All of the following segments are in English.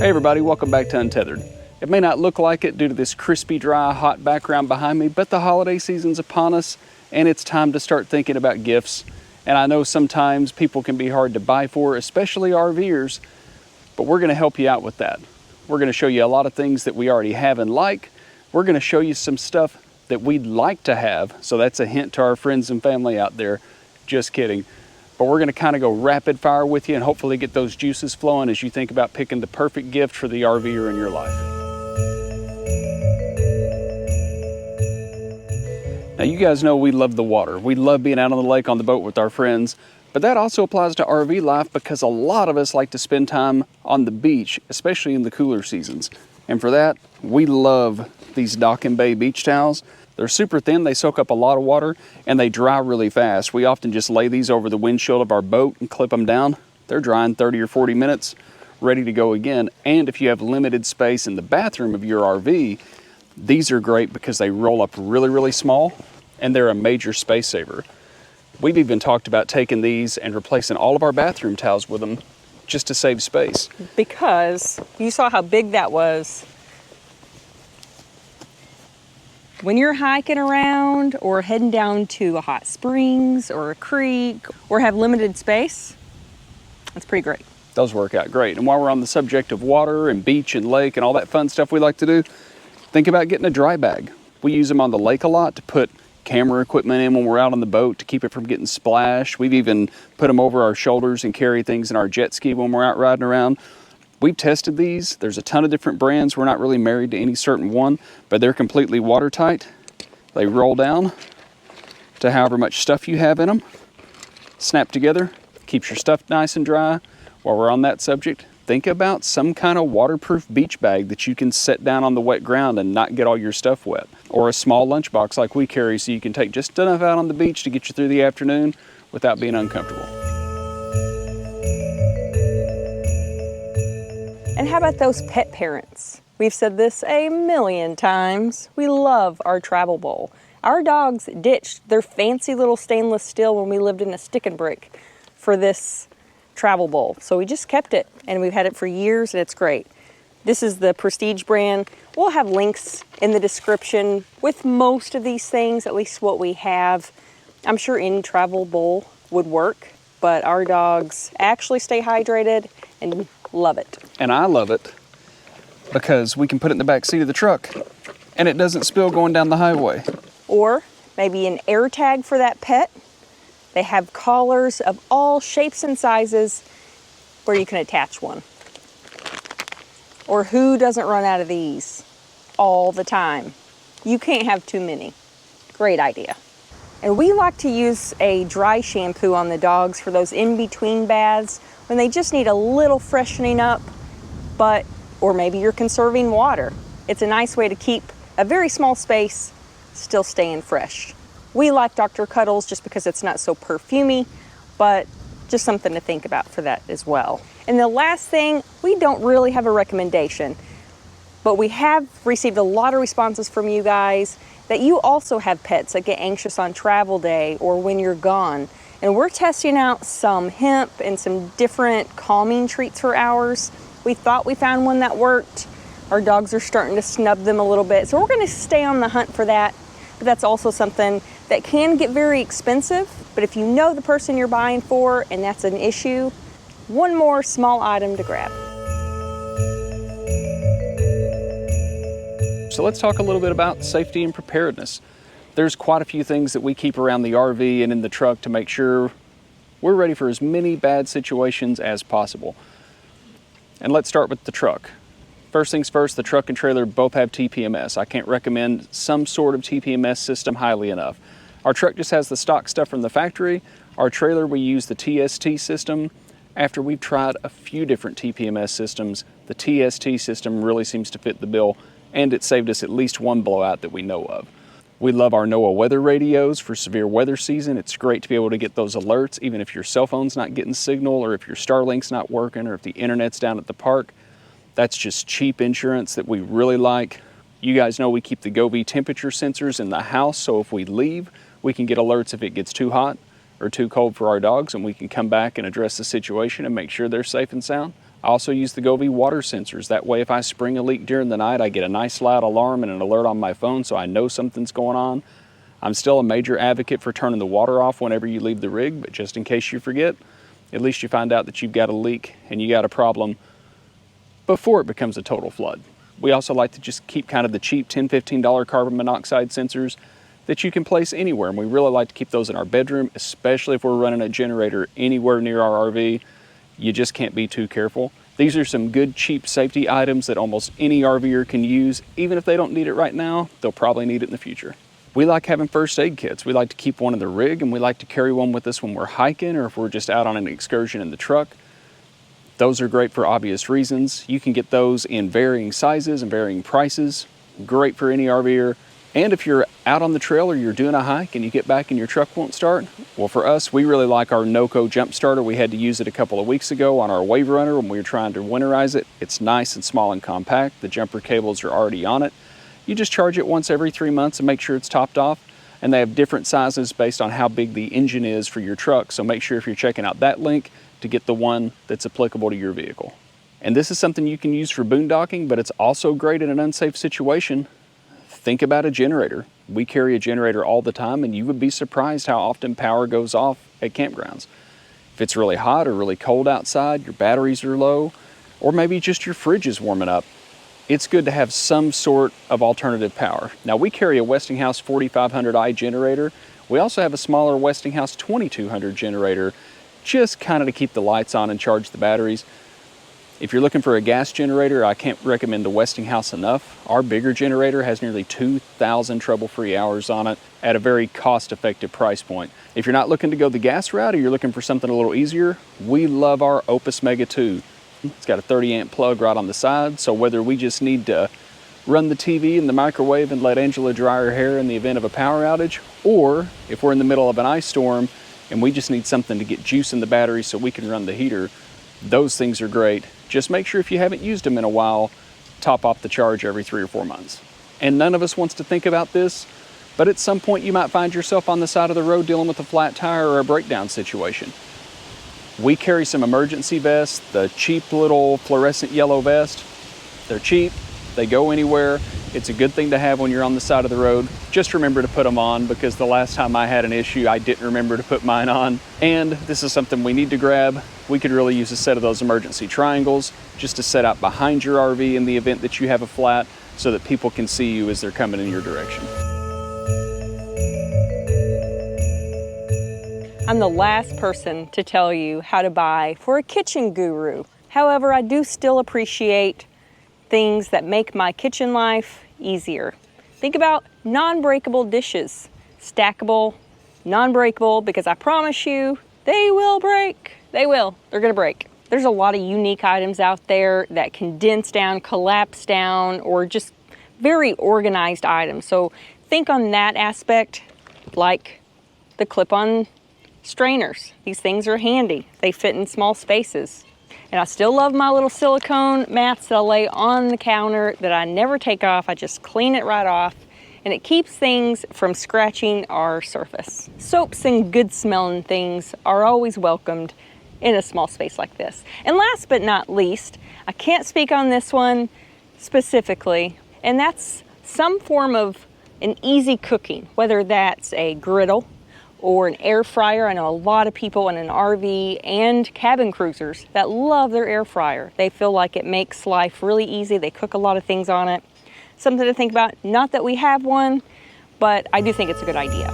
Hey everybody, welcome back to Untethered. It may not look like it due to this crispy, dry, hot background behind me, but the holiday season's upon us and it's time to start thinking about gifts. And I know sometimes people can be hard to buy for, especially RVers, but we're gonna help you out with that. We're gonna show you a lot of things that we already have and like. We're gonna show you some stuff that we'd like to have, so that's a hint to our friends and family out there. Just kidding. But we're gonna kind of go rapid fire with you and hopefully get those juices flowing as you think about picking the perfect gift for the RVer in your life. Now you guys know we love the water. We love being out on the lake on the boat with our friends, but that also applies to RV life because a lot of us like to spend time on the beach, especially in the cooler seasons. And for that, we love these Dock and Bay beach towels. They're super thin, they soak up a lot of water, and they dry really fast. We often just lay these over the windshield of our boat and clip them down. They're dry in 30 or 40 minutes, ready to go again. And if you have limited space in the bathroom of your RV, these are great because they roll up really, really small, and they're a major space saver. We've even talked about taking these and replacing all of our bathroom towels with them just to save space. Because you saw how big that was. When you're hiking around or heading down to a hot springs or a creek or have limited space, that's pretty great. Those work out great. And while we're on the subject of water and beach and lake and all that fun stuff we like to do, think about getting a dry bag. We use them on the lake a lot to put camera equipment in when we're out on the boat to keep it from getting splashed. We've even put them over our shoulders and carry things in our jet ski when we're out riding around. We've tested these. There's a ton of different brands. We're not really married to any certain one, but they're completely watertight. They roll down to however much stuff you have in them. Snap together, keeps your stuff nice and dry. While we're on that subject, think about some kind of waterproof beach bag that you can set down on the wet ground and not get all your stuff wet. Or a small lunchbox like we carry so you can take just enough out on the beach to get you through the afternoon without being uncomfortable. And how about those pet parents? We've said this a million times. We love our travel bowl. Our dogs ditched their fancy little stainless steel when we lived in a stick and brick for this travel bowl. So we just kept it and we've had it for years and it's great. This is the Prestige brand. We'll have links in the description with most of these things, at least what we have. I'm sure any travel bowl would work, but our dogs actually stay hydrated and love it. And I love it because we can put it in the back seat of the truck and it doesn't spill going down the highway. Or maybe an air tag for that pet. They have collars of all shapes and sizes where you can attach one. Or who doesn't run out of these all the time? You can't have too many. Great idea. And we like to use a dry shampoo on the dogs for those in-between baths when they just need a little freshening up, or maybe you're conserving water. It's a nice way to keep a very small space still staying fresh. We like Dr. Cuddles just because it's not so perfumey, but just something to think about for that as well. And the last thing, we don't really have a recommendation, but we have received a lot of responses from you guys that you also have pets that get anxious on travel day or when you're gone. And we're testing out some hemp and some different calming treats for ours. We thought we found one that worked. Our dogs are starting to snub them a little bit. So we're gonna stay on the hunt for that. But that's also something that can get very expensive. But if you know the person you're buying for and that's an issue, one more small item to grab. So let's talk a little bit about safety and preparedness. There's quite a few things that we keep around the RV and in the truck to make sure we're ready for as many bad situations as possible. And let's start with the truck. First things first, the truck and trailer both have TPMS. I can't recommend some sort of TPMS system highly enough. Our truck just has the stock stuff from the factory. Our trailer, we use the TST system. After we've tried a few different TPMS systems, the TST system really seems to fit the bill, and it saved us at least one blowout that we know of. We love our NOAA weather radios for severe weather season. It's great to be able to get those alerts, even if your cell phone's not getting signal, or if your Starlink's not working, or if the internet's down at the park. That's just cheap insurance that we really like. You guys know we keep the Govee temperature sensors in the house, so if we leave, we can get alerts if it gets too hot or too cold for our dogs, and we can come back and address the situation and make sure they're safe and sound. I also use the Govee water sensors. That way if I spring a leak during the night, I get a nice loud alarm and an alert on my phone so I know something's going on. I'm still a major advocate for turning the water off whenever you leave the rig, but just in case you forget, at least you find out that you've got a leak and you got a problem before it becomes a total flood. We also like to just keep kind of the cheap $10, $15 carbon monoxide sensors that you can place anywhere, and we really like to keep those in our bedroom, especially if we're running a generator anywhere near our RV. You just can't be too careful. These are some good cheap safety items that almost any RVer can use. Even if they don't need it right now, they'll probably need it in the future. We like having first aid kits. We like to keep one in the rig, and we like to carry one with us when we're hiking or if we're just out on an excursion in the truck. Those are great for obvious reasons. You can get those in varying sizes and varying prices. Great for any RVer. And if you're out on the trail or you're doing a hike and you get back and your truck won't start, well, for us, we really like our NOCO jump starter. We had to use it a couple of weeks ago on our Wave Runner when we were trying to winterize it. It's nice and small and compact. The jumper cables are already on it. You just charge it once every 3 months and make sure it's topped off. And they have different sizes based on how big the engine is for your truck. So make sure if you're checking out that link to get the one that's applicable to your vehicle. And this is something you can use for boondocking, but it's also great in an unsafe situation. Think about a generator. We carry a generator all the time, and you would be surprised how often power goes off at campgrounds. If it's really hot or really cold outside, your batteries are low, or maybe just your fridge is warming up, it's good to have some sort of alternative power. Now, we carry a Westinghouse 4500i generator. We also have a smaller Westinghouse 2200 generator, just kind of to keep the lights on and charge the batteries. If you're looking for a gas generator, I can't recommend the Westinghouse enough. Our bigger generator has nearly 2,000 trouble-free hours on it at a very cost-effective price point. If you're not looking to go the gas route or you're looking for something a little easier, we love our OUPES Mega 2. It's got a 30 amp plug right on the side, so whether we just need to run the TV and the microwave and let Angela dry her hair in the event of a power outage, or if we're in the middle of an ice storm and we just need something to get juice in the battery so we can run the heater, those things are great. Just make sure if you haven't used them in a while, top off the charge every 3 or 4 months. And none of us wants to think about this, but at some point you might find yourself on the side of the road dealing with a flat tire or a breakdown situation. We carry some emergency vests, the cheap little fluorescent yellow vest. They're cheap, they go anywhere. It's a good thing to have when you're on the side of the road. Just remember to put them on, because the last time I had an issue, I didn't remember to put mine on. And this is something we need to grab. We could really use a set of those emergency triangles just to set out behind your RV in the event that you have a flat, so that people can see you as they're coming in your direction. I'm the last person to tell you how to buy for a kitchen guru. However, I do still appreciate things that make my kitchen life easier. Think about non-breakable dishes. Stackable, non-breakable, because I promise you, they will break. They will. They're gonna break. There's a lot of unique items out there that condense down, collapse down, or just very organized items. So think on that aspect, like the clip-on strainers. These things are handy. They fit in small spaces. And I still love my little silicone mats that I lay on the counter that I never take off. I just clean it right off, and it keeps things from scratching our surface. Soaps and good smelling things are always welcomed in a small space like this. And last but not least, I can't speak on this one specifically, and that's some form of an easy cooking, whether that's a griddle or an air fryer. I know a lot of people in an RV and cabin cruisers that love their air fryer. They feel like it makes life really easy. They cook a lot of things on it. Something to think about. Not that we have one, but I do think it's a good idea.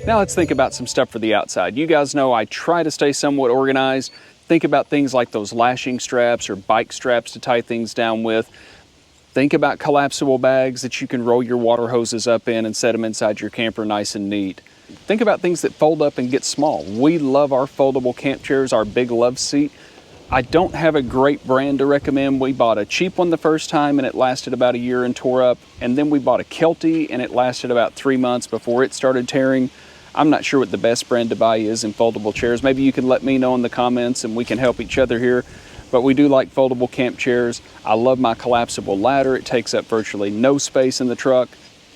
Now let's think about some stuff for the outside. You guys know I try to stay somewhat organized. Think about things like those lashing straps or bike straps to tie things down with. Think about collapsible bags that you can roll your water hoses up in and set them inside your camper nice and neat. Think about things that fold up and get small. We love our foldable camp chairs, our big love seat. I don't have a great brand to recommend. We bought a cheap one the first time and it lasted about a year and tore up. And then we bought a Kelty and it lasted about 3 months before it started tearing. I'm not sure what the best brand to buy is in foldable chairs. Maybe you can let me know in the comments and we can help each other here. But we do like foldable camp chairs. I love my collapsible ladder. It takes up virtually no space in the truck.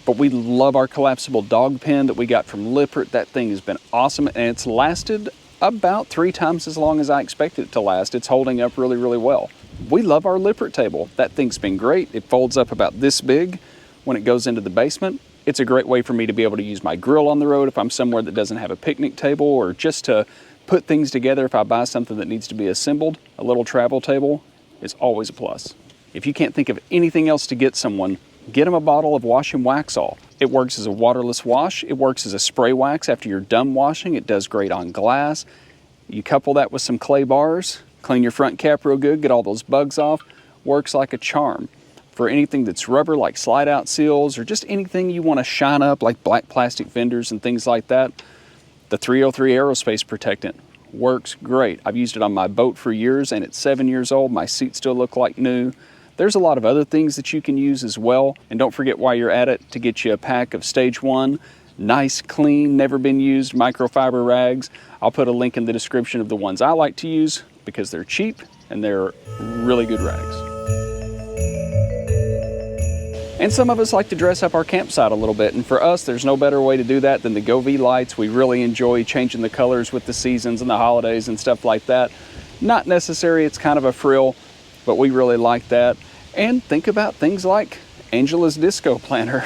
But we love our collapsible dog pen that we got from Lippert. That thing has been awesome, and it's lasted about 3 times as long as I expected it to last. It's holding up really, really well. We love our lippert table. That thing's been great. It folds up about this big when it goes into the basement. It's a great way for me to be able to use my grill on the road if I'm somewhere that doesn't have a picnic table, or just to put things together if I buy something that needs to be assembled. A little travel table is always a plus. If you can't think of anything else to get someone, get them a bottle of Wash and Waxall. It works as a waterless wash. It works as a spray wax after you're done washing. It does great on glass. You couple that with some clay bars, clean your front cap real good, get all those bugs off. Works like a charm. For anything that's rubber, like slide out seals, or just anything you want to shine up, like black plastic fenders and things like that, the 303 Aerospace Protectant works great. I've used it on my boat for years, and it's 7 years old. My seats still look like new. There's a lot of other things that you can use as well. And don't forget, while you're at it, to get you a pack of Stage 1, nice, clean, never been used microfiber rags. I'll put a link in the description of the ones I like to use because they're cheap and they're really good rags. And some of us like to dress up our campsite a little bit, and for us, there's no better way to do that than the Go-V lights. We really enjoy changing the colors with the seasons and the holidays and stuff like that. Not necessary, it's kind of a frill, but we really like that. And think about things like Angela's disco planter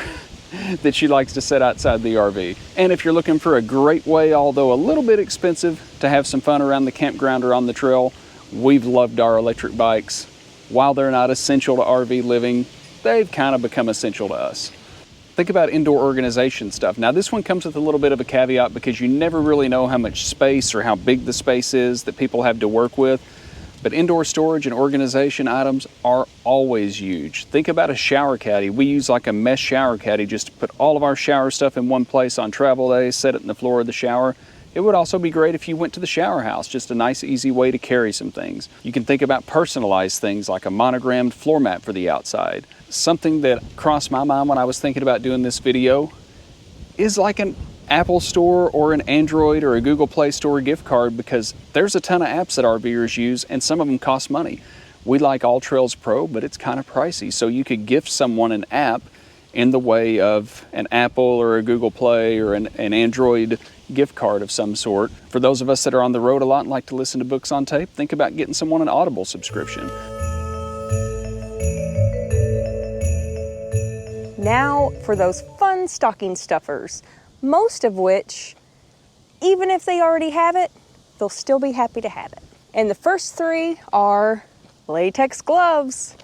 that she likes to set outside the RV. And if you're looking for a great way, although a little bit expensive, to have some fun around the campground or on the trail, we've loved our electric bikes. While they're not essential to RV living, they've kind of become essential to us. Think about indoor organization stuff. Now this one comes with a little bit of a caveat because you never really know how much space or how big the space is that people have to work with. But indoor storage and organization items are always huge. Think about a shower caddy. We use like a mesh shower caddy just to put all of our shower stuff in one place on travel days, set it in the floor of the shower. It would also be great if you went to the shower house, just a nice, easy way to carry some things. You can think about personalized things like a monogrammed floor mat for the outside. Something that crossed my mind when I was thinking about doing this video is like an Apple Store or an Android or a Google Play Store gift card, because there's a ton of apps that RVers use and some of them cost money. We like All Trails Pro, but it's kind of pricey. So you could gift someone an app in the way of an Apple or a Google Play or an Android gift card of some sort. For those of us that are on the road a lot and like to listen to books on tape, think about getting someone an Audible subscription. Now for those fun stocking stuffers, most of which, even if they already have it, they'll still be happy to have it. And the first 3 are latex gloves.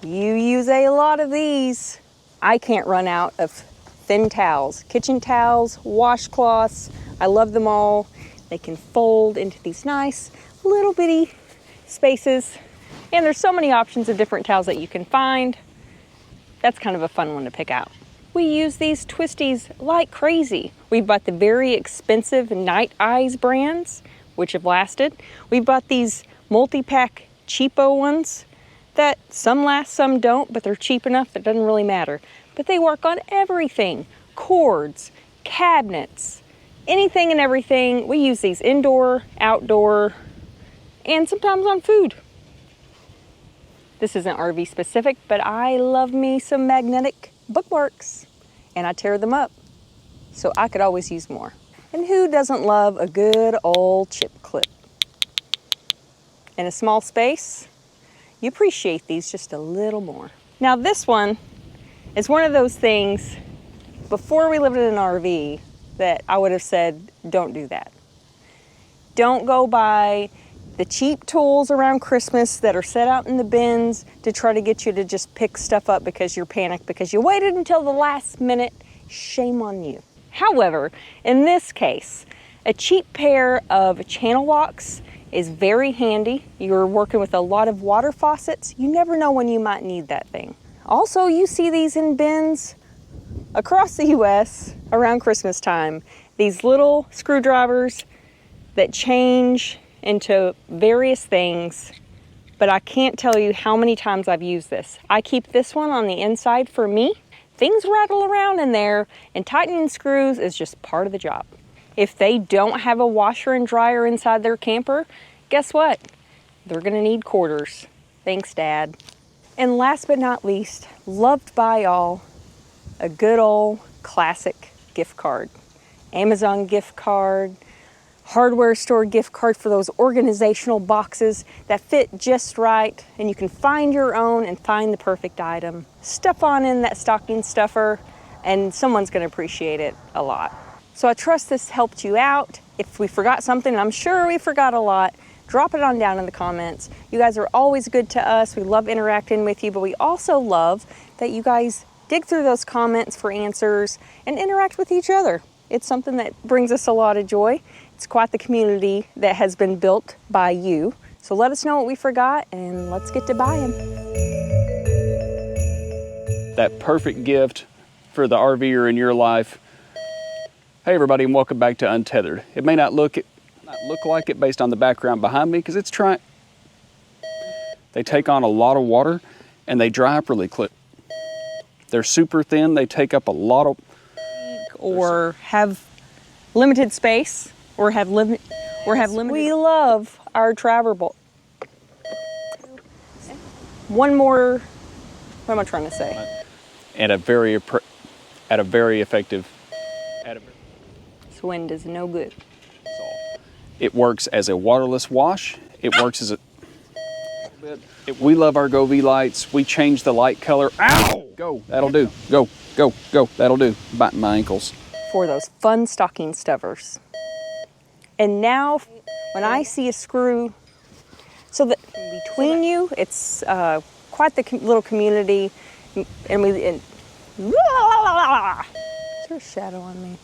You use a lot of these. I can't run out of thin towels, kitchen towels, washcloths. I love them all. They can fold into these nice little bitty spaces. And there's so many options of different towels that you can find. That's kind of a fun one to pick out. We use these twisties like crazy. We bought the very expensive Night Eyes brands, which have lasted. We bought these multi-pack cheapo ones that some last, some don't, but they're cheap enough that it doesn't really matter. But they work on everything. Cords, cabinets, anything and everything. We use these indoor, outdoor, and sometimes on food. This isn't RV specific, but I love me some magnetic bookmarks, and I tear them up, so I could always use more. And who doesn't love a good old chip clip? In a small space, you appreciate these just a little more. Now this one is one of those things, before we lived in an RV, that I would have said, don't do that. Don't go buy the cheap tools around Christmas that are set out in the bins to try to get you to just pick stuff up because you're panicked because you waited until the last minute. Shame on you. However, in this case, a cheap pair of channel locks is very handy. You're working with a lot of water faucets. You never know when you might need that thing. Also, you see these in bins across the US around Christmas time. These little screwdrivers that change into various things, but I can't tell you how many times I've used this. I keep this one on the inside for me. Things rattle around in there, and tightening screws is just part of the job. If they don't have a washer and dryer inside their camper, guess what? They're gonna need quarters. Thanks, Dad. And last but not least, loved by all, a good old classic gift card. Amazon gift card, hardware store gift card for those organizational boxes that fit just right, and you can find your own and find the perfect item. Stuff on in that stocking stuffer, and someone's gonna appreciate it a lot. So I trust this helped you out. If we forgot something, and I'm sure we forgot a lot, drop it on down in the comments. You guys are always good to us. We love interacting with you, but we also love that you guys dig through those comments for answers and interact with each other. It's something that brings us a lot of joy. It's quite the community that has been built by you. So let us know what we forgot, and let's get to buying. That perfect gift for the RVer in your life. Hey everybody, and welcome back to Untethered. It may not look like it based on the background behind me, because they take on a lot of water and they dry up really quick. They're super thin, they take up a lot of... Or have limited space, or have limited... We love our travel bowl. One more, what am I trying to say? At a very effective... This wind is no good. It works as a waterless wash. It works as a... We love our Go V lights. We change the light color. Ow! Go, that'll do. Go, go, go, that'll do. Biting my ankles. For those fun stocking stuffers. And now, when I see a screw, so that between you, it's quite the little community. Is there a shadow on me?